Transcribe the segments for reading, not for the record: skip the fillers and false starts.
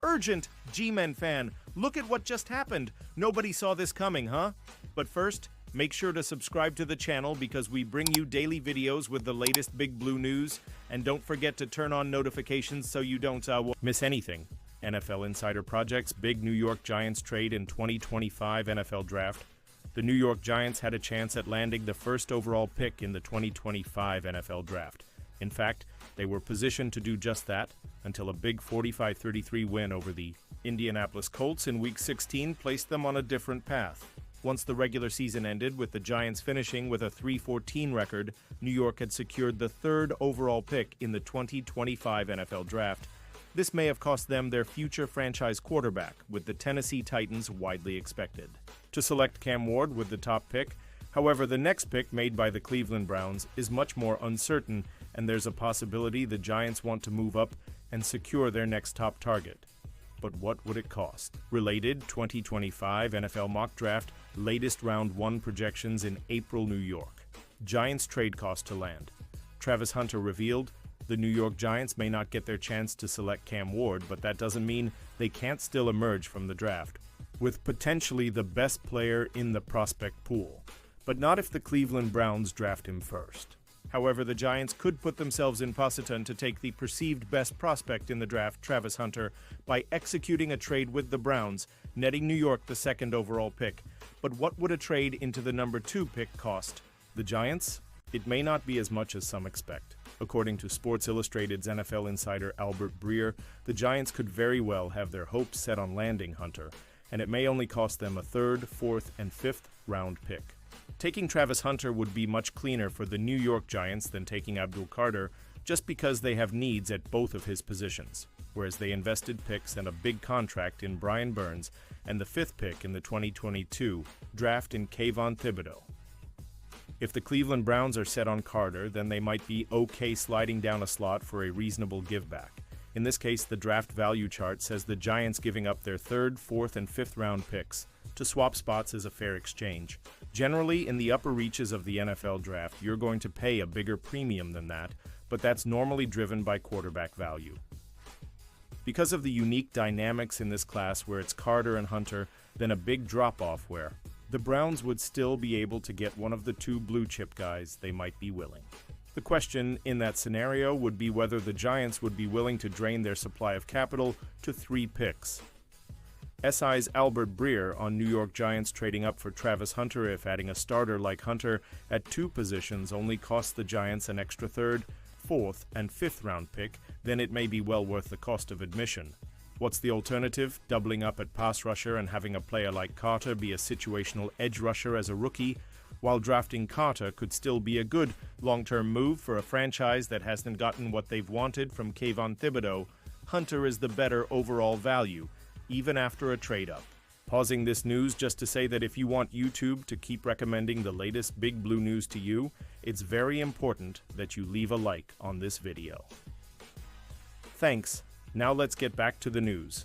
Urgent, G-Men fan, look at what just happened. Nobody saw this coming, huh? But first, make sure to subscribe to the channel because we bring you daily videos with the latest Big Blue news. And don't forget to turn on notifications so you don't miss anything. NFL Insider Project's big New York Giants trade in 2025 NFL Draft. The New York Giants had a chance at landing the first overall pick in the 2025 NFL Draft. In fact, they were positioned to do just that until a big 45-33 win over the Indianapolis Colts in Week 16 placed them on a different path. Once the regular season ended, with the Giants finishing with a 3-14 record, New York had secured the third overall pick in the 2025 NFL Draft. This may have cost them their future franchise quarterback, with the Tennessee Titans widely expected to select Cam Ward with the top pick. However, the next pick made by the Cleveland Browns is much more uncertain, and there's a possibility the Giants want to move up and secure their next top target. But what would it cost? Related 2025 NFL Mock Draft latest Round 1 projections in April, New York. Giants trade cost to land. Travis Hunter revealed, the New York Giants may not get their chance to select Cam Ward, but that doesn't mean they can't still emerge from the draft with potentially the best player in the prospect pool, but not if the Cleveland Browns draft him first. However, the Giants could put themselves in position to take the perceived best prospect in the draft, Travis Hunter, by executing a trade with the Browns, netting New York the second overall pick. But what would a trade into the number 2 pick cost? The Giants? It may not be as much as some expect. According to Sports Illustrated's NFL insider Albert Breer, the Giants could very well have their hopes set on landing Hunter, and it may only cost them a 3rd, 4th, and 5th round pick. Taking Travis Hunter would be much cleaner for the New York Giants than taking Abdul Carter, just because they have needs at both of his positions, whereas they invested picks and a big contract in Brian Burns and the 5th pick in the 2022 draft in Kayvon Thibodeaux. If the Cleveland Browns are set on Carter, then they might be okay sliding down a slot for a reasonable giveback. In this case, the draft value chart says the Giants giving up their 3rd, 4th, and 5th round picks to swap spots is a fair exchange. Generally, in the upper reaches of the NFL draft, you're going to pay a bigger premium than that, but that's normally driven by quarterback value. Because of the unique dynamics in this class where it's Carter and Hunter, then a big drop-off where the Browns would still be able to get one of the 2 blue-chip guys they might be willing. The question in that scenario would be whether the Giants would be willing to drain their supply of capital to 3 picks. SI's Albert Breer on New York Giants trading up for Travis Hunter if adding a starter like Hunter at 2 positions only costs the Giants an extra 3rd, 4th, and 5th round pick, then it may be well worth the cost of admission. What's the alternative? Doubling up at pass rusher and having a player like Carter be a situational edge rusher as a rookie? While drafting Carter could still be a good long-term move for a franchise that hasn't gotten what they've wanted from Kayvon Thibodeaux, Hunter is the better overall value, even after a trade-up. Pausing this news just to say that if you want YouTube to keep recommending the latest Big Blue news to you, it's very important that you leave a like on this video. Thanks. Now let's get back to the news.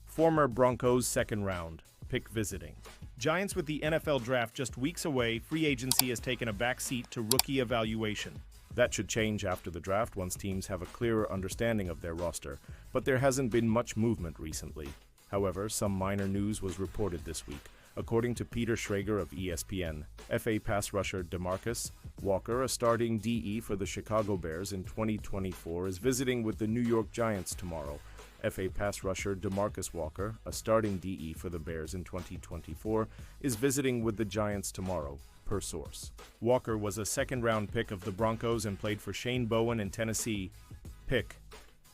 Former Broncos 2nd round pick visiting. Giants with the NFL draft just weeks away, free agency has taken a back seat to rookie evaluation. That should change after the draft once teams have a clearer understanding of their roster, but there hasn't been much movement recently. However, some minor news was reported this week. According to Peter Schrager of ESPN, FA pass rusher DeMarcus Walker, a starting DE for the Chicago Bears in 2024, is visiting with the New York Giants tomorrow. FA pass rusher DeMarcus Walker, a starting DE for the Bears in 2024, is visiting with the Giants tomorrow, per source. Walker was a 2nd round pick of the Broncos and played for Shane Bowen in Tennessee. Pick.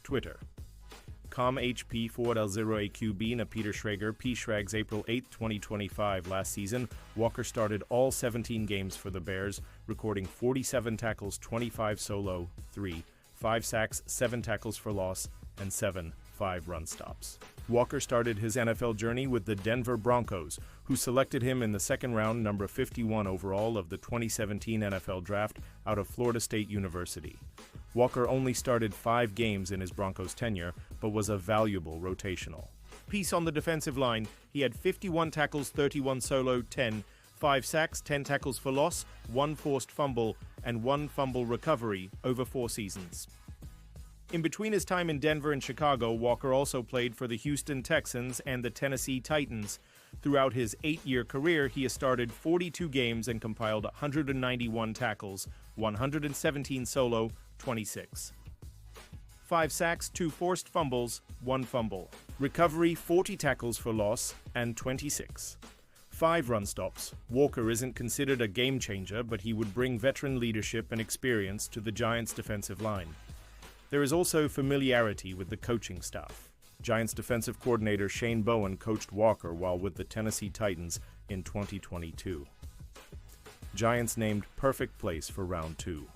Twitter. ComHP4L0AQB na Peter Schrager, P-Schrags April 8, 2025. Last season, Walker started all 17 games for the Bears, recording 47 tackles, 25 solo, 5 sacks, 7 tackles for loss, and 5 run stops. Walker started his NFL journey with the Denver Broncos, who selected him in the 2nd round, number 51 overall of the 2017 NFL Draft out of Florida State University. Walker only started 5 games in his Broncos tenure, but was a valuable rotational piece on the defensive line. He had 51 tackles, 31 solo, 5 sacks, 10 tackles for loss, 1 forced fumble, and 1 fumble recovery over 4 seasons. In between his time in Denver and Chicago, Walker also played for the Houston Texans and the Tennessee Titans. Throughout his 8-year career, he has started 42 games and compiled 191 tackles, 117 solo, 26. 5 sacks, 2 forced fumbles, 1 fumble. Recovery, 40 tackles for loss, and 26. 5 run stops. Walker isn't considered a game changer, but he would bring veteran leadership and experience to the Giants' defensive line. There is also familiarity with the coaching staff. Giants defensive coordinator Shane Bowen coached Walker while with the Tennessee Titans in 2022. Giants named perfect place for round 2.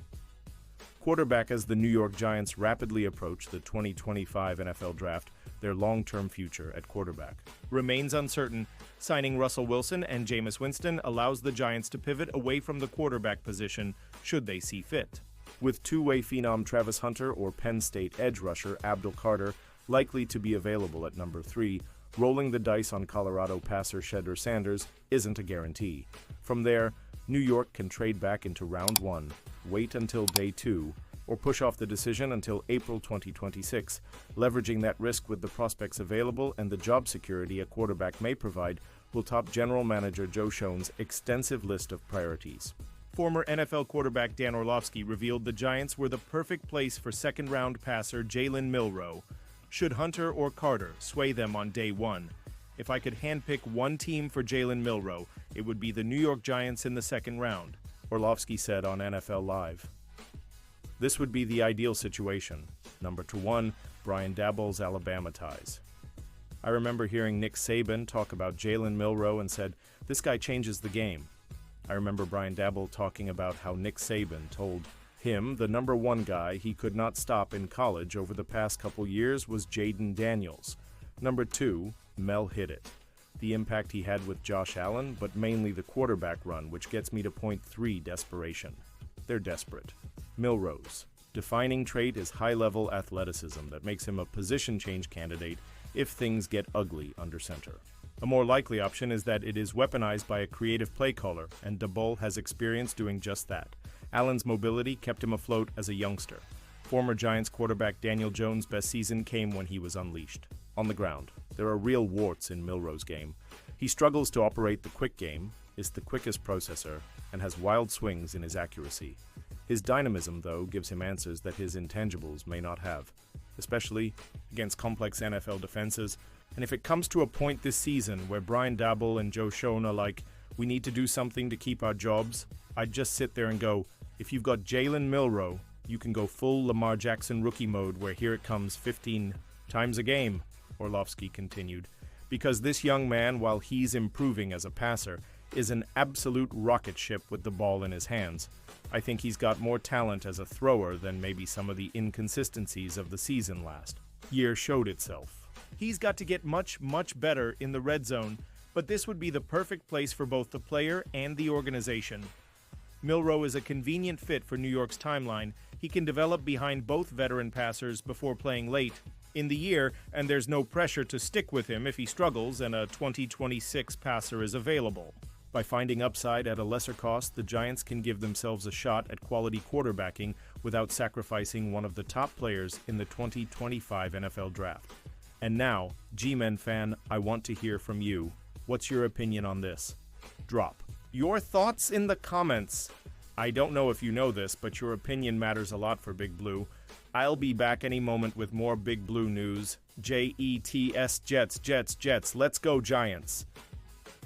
Quarterback. As the New York Giants rapidly approach the 2025 NFL Draft, their long-term future at quarterback remains uncertain. Signing Russell Wilson and Jameis Winston allows the Giants to pivot away from the quarterback position should they see fit. With two-way phenom Travis Hunter or Penn State edge rusher Abdul Carter likely to be available at number 3, rolling the dice on Colorado passer Shedeur Sanders isn't a guarantee. From there, New York can trade back into round 1, wait until day 2, or push off the decision until April 2026, leveraging that risk with the prospects available and the job security a quarterback may provide will top general manager Joe Schoen's extensive list of priorities. Former NFL quarterback Dan Orlovsky revealed the Giants were the perfect place for second-round passer Jalen Milroe. Should Hunter or Carter sway them on day 1? If I could handpick one team for Jalen Milroe, it would be the New York Giants in the second round, Orlovsky said on NFL Live. This would be the ideal situation. Number 1, Brian Daboll's Alabama ties. I remember hearing Nick Saban talk about Jalen Milroe and said, "This guy changes the game." I remember Brian Daboll talking about how Nick Saban told him the number 1 guy he could not stop in college over the past couple years was Jaden Daniels. Number 2, Mel hit it. The impact he had with Josh Allen, but mainly the quarterback run, which gets me to point 3, desperation. They're desperate. Milroe's defining trait is high-level athleticism that makes him a position change candidate if things get ugly under center. A more likely option is that it is weaponized by a creative play caller, and Daboll has experience doing just that. Allen's mobility kept him afloat as a youngster. Former Giants quarterback Daniel Jones' best season came when he was unleashed. On the ground, there are real warts in Milroe's game. He struggles to operate the quick game, is the quickest processor, and has wild swings in his accuracy. His dynamism, though, gives him answers that his intangibles may not have, especially against complex NFL defenses. And if it comes to a point this season where Brian Daboll and Joe Schoen are like, we need to do something to keep our jobs, I'd just sit there and go, if you've got Jalen Milroe, you can go full Lamar Jackson rookie mode where here it comes 15 times a game, Orlovsky continued. Because this young man, while he's improving as a passer, is an absolute rocket ship with the ball in his hands. I think he's got more talent as a thrower than maybe some of the inconsistencies of the season last year showed itself. He's got to get much, much better in the red zone, but this would be the perfect place for both the player and the organization. Milroe is a convenient fit for New York's timeline. He can develop behind both veteran passers before playing late in the year, and there's no pressure to stick with him if he struggles and a 2026 passer is available. By finding upside at a lesser cost, the Giants can give themselves a shot at quality quarterbacking without sacrificing one of the top players in the 2025 NFL Draft. And now, G-Men fan, I want to hear from you. What's your opinion on this? Drop your thoughts in the comments. I don't know if you know this, but your opinion matters a lot for Big Blue. I'll be back any moment with more Big Blue news. Jets, Jets, Jets. Let's go, Giants.